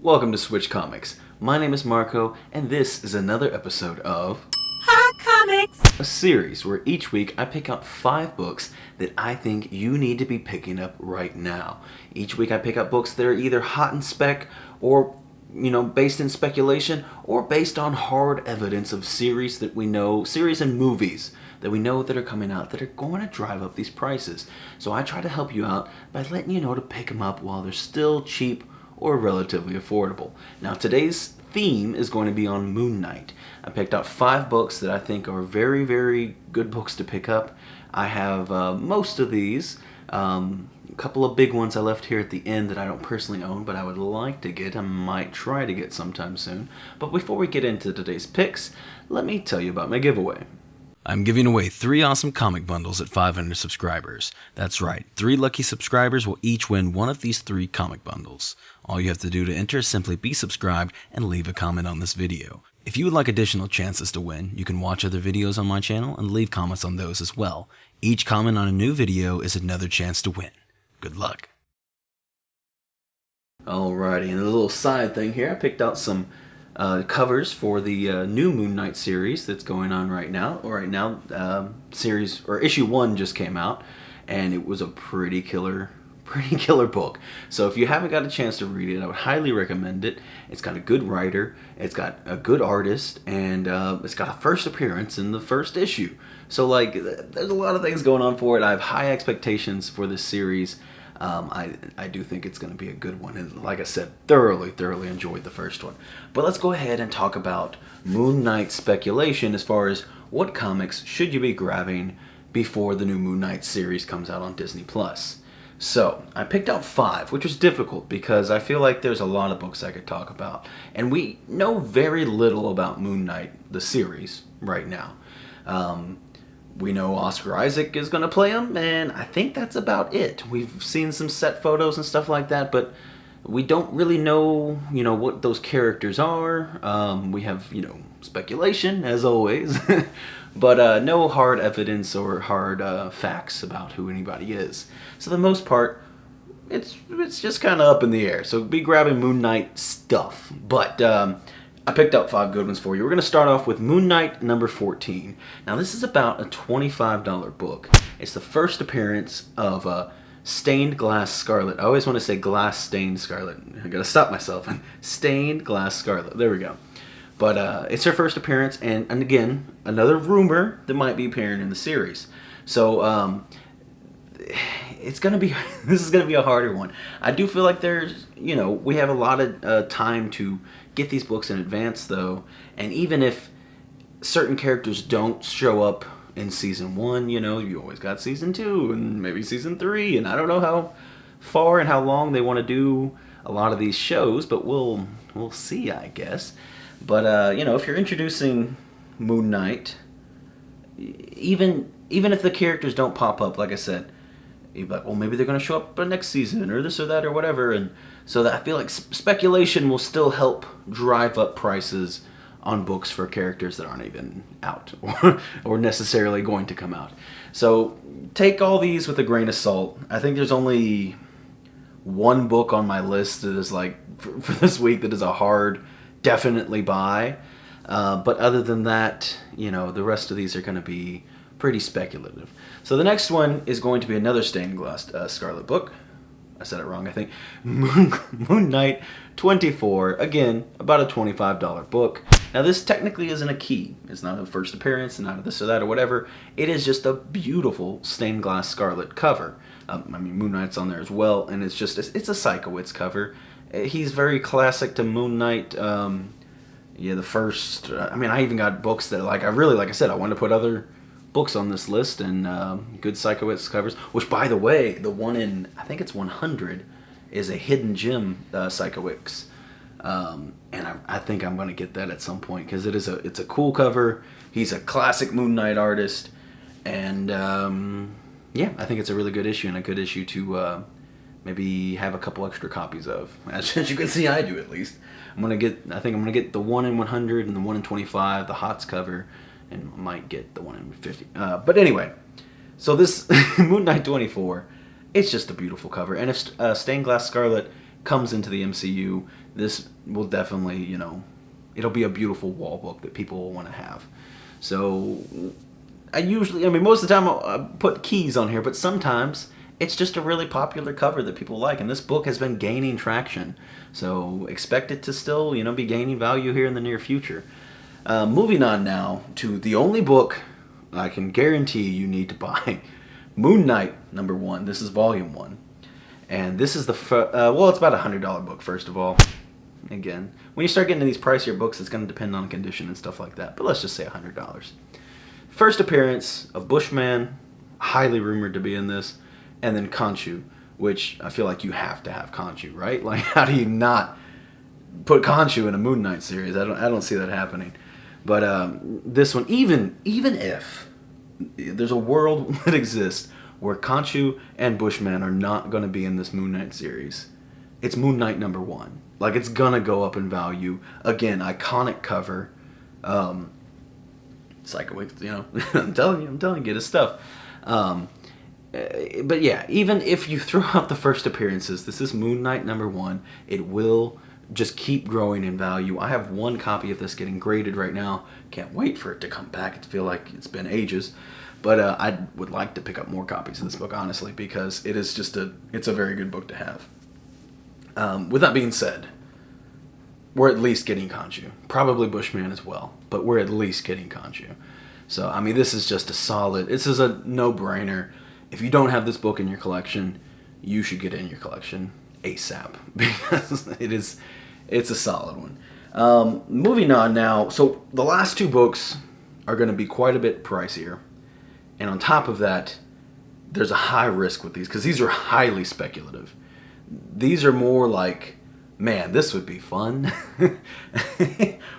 Welcome to Switch Comics. My name is Marco, and this is another episode of Hot Comics! A series where each week I pick out 5 books that I think you need to be picking up right now. Each week I pick up books that are either hot in spec or, based in speculation or based on hard evidence of series that we know, series and movies that we know that are coming out that are going to drive up these prices. So I try to help you out by letting you know to pick them up while they're still cheap or relatively affordable. Now today's theme is going to be on Moon Knight. I picked out 5 books that I think are very, very good books to pick up. I have most of these. A couple of big ones I left here at the end that I don't personally own, but I would like to get. I might try to get sometime soon. But before we get into today's picks, let me tell you about my giveaway. I'm giving away 3 awesome comic bundles at 500 subscribers. That's right, 3 lucky subscribers will each win one of these 3 comic bundles. All you have to do to enter is simply be subscribed and leave a comment on this video. If you would like additional chances to win, you can watch other videos on my channel and leave comments on those as well. Each comment on a new video is another chance to win. Good luck. Alrighty, and a little side thing here, I picked out some covers for the new Moon Knight series that's going on right now. Series or issue 1 just came out, and it was a pretty killer book. So if you haven't got a chance to read it, I would highly recommend it. It's got a good writer, it's got a good artist, and it's got a first appearance in the first issue. So there's a lot of things going on for it. I have high expectations for this series. I do think it's going to be a good one, and like I said, thoroughly enjoyed the first one. But let's go ahead and talk about Moon Knight speculation as far as what comics should you be grabbing before the new Moon Knight series comes out on Disney+. So, I picked out 5, which was difficult because I feel like there's a lot of books I could talk about. And we know very little about Moon Knight, the series, right now. We know Oscar Isaac is going to play him, and I think that's about it. We've seen some set photos and stuff like that, but we don't really know, what those characters are. We have, speculation, as always, but no hard evidence or hard facts about who anybody is. So for the most part, it's just kind of up in the air. So be grabbing Moon Knight stuff. But I picked out 5 good ones for you. We're going to start off with Moon Knight number 14. Now this is about a $25 book. It's the first appearance of Stained Glass Scarlet. I always want to say Glass Stained Scarlet. I got to stop myself. Stained Glass Scarlet. There we go. But it's her first appearance, and again, another rumor that might be appearing in the series. So it's gonna be this is gonna be a harder one. I do feel like there's we have a lot of time to get these books in advance though, and even if certain characters don't show up in season 1, you always got season 2 and maybe season 3, and I don't know how far and how long they want to do a lot of these shows, but we'll see, I guess. But if you're introducing Moon Knight, even if the characters don't pop up, like I said, you're like, well, maybe they're going to show up next season or this or that or whatever. And so that I feel like speculation will still help drive up prices on books for characters that aren't even out or necessarily going to come out. So take all these with a grain of salt. I think there's only one book on my list that is for this week that is a hard, definitely buy. But other than that, the rest of these are going to be pretty speculative. So the next one is going to be another Stained Glass Scarlet book. I said it wrong, I think. Moon Knight 24. Again, about a $25 book. Now this technically isn't a key. It's not a first appearance, not a this or that or whatever. It is just a beautiful Stained Glass Scarlet cover. Moon Knight's on there as well, and it's a Psychowitz cover. He's very classic to Moon Knight. The first. I even got books that like I said, I wanted to put other books on this list, and good Psychowitz covers. Which, by the way, the one in I think it's 100 is a hidden gem Psychowitz, and I think I'm going to get that at some point because it's a cool cover. He's a classic Moon Knight artist, and I think it's a really good issue and a good issue to maybe have a couple extra copies of. As you can see, I do at least. I think I'm gonna get the 1 in 100 and the 1 in 25, the HOTS cover, and might get the 1 in 50. But anyway, so this Moon Knight 24, it's just a beautiful cover. And if Stained Glass Scarlet comes into the MCU, this will definitely, you know, it'll be a beautiful wall book that people will want to have. So I mean, most of the time I put keys on here, but sometimes it's just a really popular cover that people like, and this book has been gaining traction. So expect it to still, you know, be gaining value here in the near future. Moving on now to the only book I can guarantee you need to buy. Moon Knight #1. This is volume 1. And this is the, well, it's about a $100 book, first of all. Again, when you start getting into these pricier books, it's going to depend on condition and stuff like that. But let's just say $100. First appearance of Bushman, highly rumored to be in this. And then Khonshu, which I feel like you have to have Khonshu, right? Like, how do you not put Khonshu in a Moon Knight series? I don't see that happening. But this one, even if there's a world that exists where Khonshu and Bushman are not going to be in this Moon Knight series, it's Moon Knight #1. Like, it's going to go up in value. Again, iconic cover. Psycho, you know, I'm telling you, get his stuff. But yeah, even if you throw out the first appearances, this is Moon Knight #1. It will just keep growing in value. I have one copy of this getting graded right now. Can't wait for it to come back. I feel like it's been ages. But I would like to pick up more copies of this book, honestly, because it is just it's a very good book to have. With that being said, we're at least getting Khonshu. Probably Bushman as well, but we're at least getting Khonshu. So, I mean, this is just a solid, this is a no-brainer. If you don't have this book in your collection, you should get it in your collection ASAP, because it's a solid one. Moving on now, so the last two books are going to be quite a bit pricier. And on top of that, there's a high risk with these, because these are highly speculative. These are more like, man, this would be fun,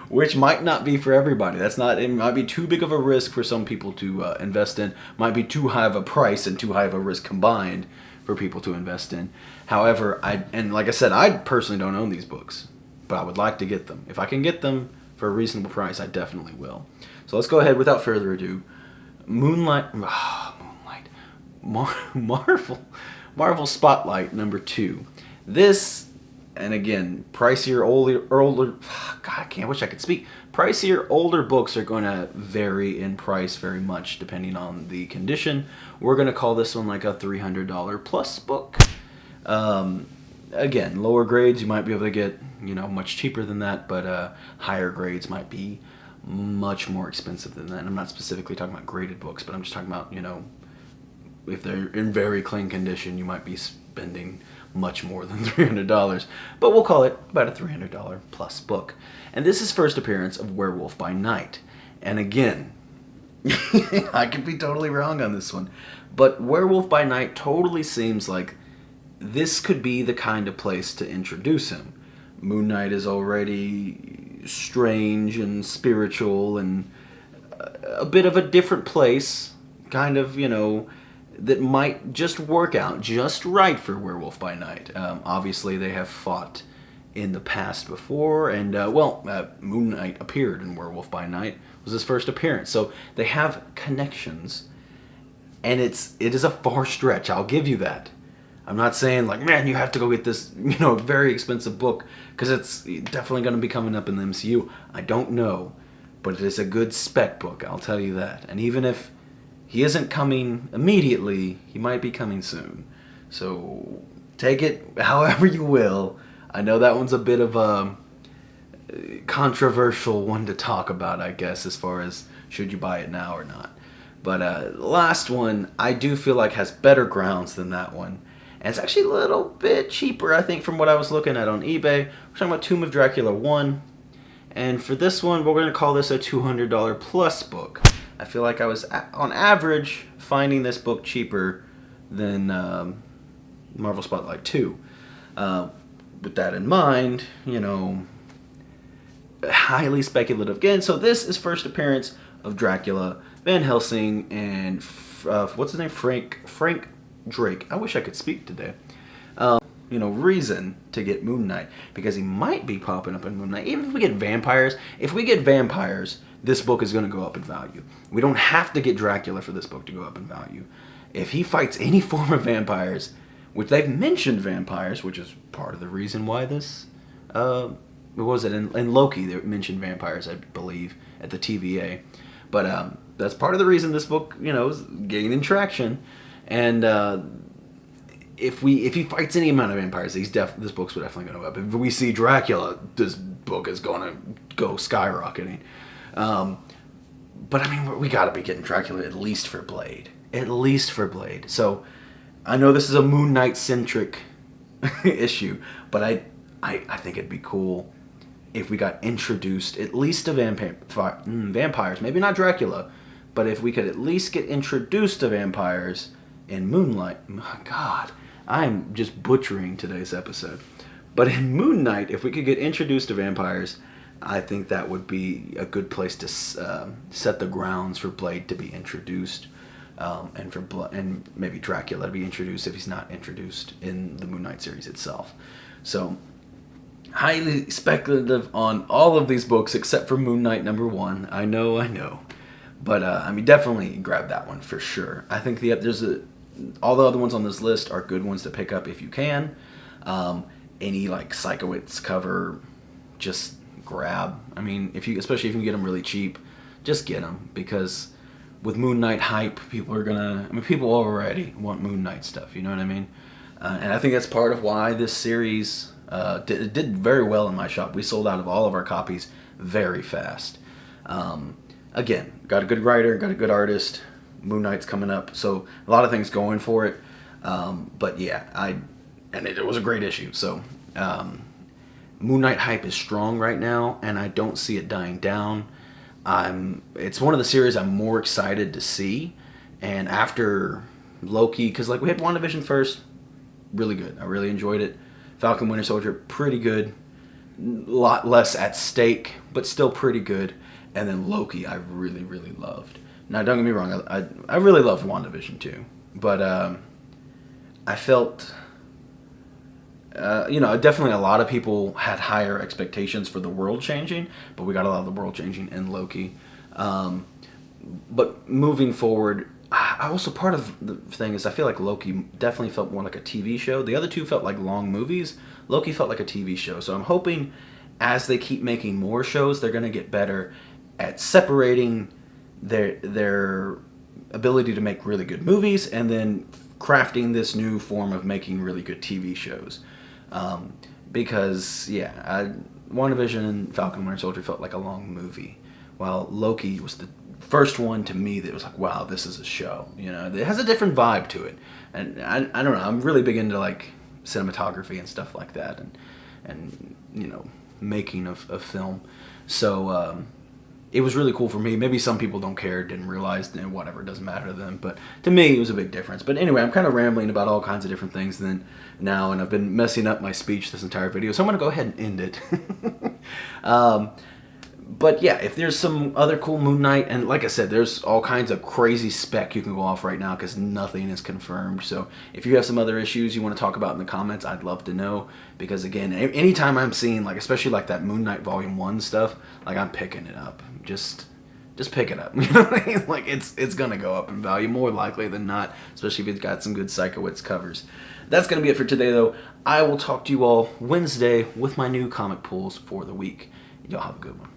which might not be for everybody. It might be too big of a risk for some people to invest in. Might be too high of a price and too high of a risk combined for people to invest in. However, like I said, I personally don't own these books, but I would like to get them. If I can get them for a reasonable price, I definitely will. So let's go ahead, without further ado, Marvel Spotlight #2. This, and again, pricier, older, God, I wish I could speak. Pricier, older books are going to vary in price very much depending on the condition. We're going to call this one like a $300 plus book. Again, lower grades you might be able to get, you know, much cheaper than that, but higher grades might be much more expensive than that. And I'm not specifically talking about graded books, but I'm just talking about, you know, if they're in very clean condition, you might be spending much more than $300, but we'll call it about a $300 plus book. And this is first appearance of Werewolf by Night. And again, I could be totally wrong on this one, but Werewolf by Night totally seems like this could be the kind of place to introduce him. Moon Knight is already strange and spiritual and a bit of a different place, kind of, you know, that might just work out just right for Werewolf by Night. Obviously, they have fought in the past before, and Moon Knight appeared in Werewolf by Night. It was his first appearance, so they have connections, and it is a far stretch. I'll give you that. I'm not saying like, man, you have to go get this, you know, very expensive book, because it's definitely going to be coming up in the MCU. I don't know, but it is a good spec book, I'll tell you that. And even if he isn't coming immediately, he might be coming soon. So take it however you will. I know that one's a bit of a controversial one to talk about, I guess, as far as should you buy it now or not. But last one, I do feel like has better grounds than that one. And it's actually a little bit cheaper, I think, from what I was looking at on eBay. We're talking about Tomb of Dracula 1. And for this one, we're going to call this a $200 plus book. I feel like I was, on average, finding this book cheaper than Marvel Spotlight 2. With that in mind, you know, highly speculative. Again, so this is first appearance of Dracula, Van Helsing, and what's his name? Frank Drake. I wish I could speak today. You know, reason to get Moon Knight, because he might be popping up in Moon Knight. Even if we get vampires, this book is going to go up in value. We don't have to get Dracula for this book to go up in value. If he fights any form of vampires, which they've mentioned vampires, which is part of the reason why this. What was it in Loki? They mentioned vampires, I believe, at the TVA, but that's part of the reason this book, is gaining traction, and. If he fights any amount of vampires, this book's definitely going to go up. If we see Dracula, this book is going to go skyrocketing. But I mean, we got to be getting Dracula at least for Blade. So I know this is a Moon Knight centric issue, but I think it'd be cool if we got introduced at least to vampires. Maybe not Dracula, but if we could at least get introduced to vampires in Moonlight. Oh, God. I'm just butchering today's episode. But in Moon Knight, if we could get introduced to vampires, I think that would be a good place to set the grounds for Blade to be introduced, and maybe Dracula to be introduced if he's not introduced in the Moon Knight series itself. So, highly speculative on all of these books except for Moon Knight #1. I know. But, definitely grab that one for sure. I think all the other ones on this list are good ones to pick up if you can. Any Psychowitz cover, just grab. Especially if you can get them really cheap, just get them, because with Moon Knight hype, people already want Moon Knight stuff. You know what I mean? And I think that's part of why this series did very well in my shop. We sold out of all of our copies very fast. Again, got a good writer, got a good artist. Moon Knight's coming up, so a lot of things going for it. But yeah, it was a great issue. So Moon Knight hype is strong right now, and I don't see it dying down. It's one of the series I'm more excited to see. And after Loki, because we had WandaVision first, really good. I really enjoyed it. Falcon Winter Soldier, pretty good. A lot less at stake, but still pretty good. And then Loki, I really, really loved. Now, don't get me wrong, I really loved WandaVision too, but I felt, definitely a lot of people had higher expectations for the world changing, but we got a lot of the world changing in Loki. But moving forward, I also, part of the thing is I feel like Loki definitely felt more like a TV show. The other two felt like long movies. Loki felt like a TV show, so I'm hoping as they keep making more shows, they're going to get better at separating their ability to make really good movies and then crafting this new form of making really good TV shows. Because, WandaVision and Falcon Winter Soldier felt like a long movie, while Loki was the first one to me that was like, wow, this is a show. It has a different vibe to it. And I don't know, I'm really big into cinematography and stuff like that, and making of film. So, it was really cool for me. Maybe some people don't care, didn't realize, whatever, it doesn't matter to them. But to me, it was a big difference. But anyway, I'm kind of rambling about all kinds of different things now, and I've been messing up my speech this entire video, so I'm going to go ahead and end it. But yeah, if there's some other cool Moon Knight, and like I said, there's all kinds of crazy spec you can go off right now because nothing is confirmed. So if you have some other issues you want to talk about in the comments, I'd love to know. Because again, anytime I'm seeing, especially that Moon Knight Volume 1 stuff, I'm picking it up. Just pick it up. You know what I mean? It's gonna go up in value more likely than not, especially if it's got some good Psychowitz covers. That's gonna be it for today, though. I will talk to you all Wednesday with my new comic pulls for the week. Y'all have a good one.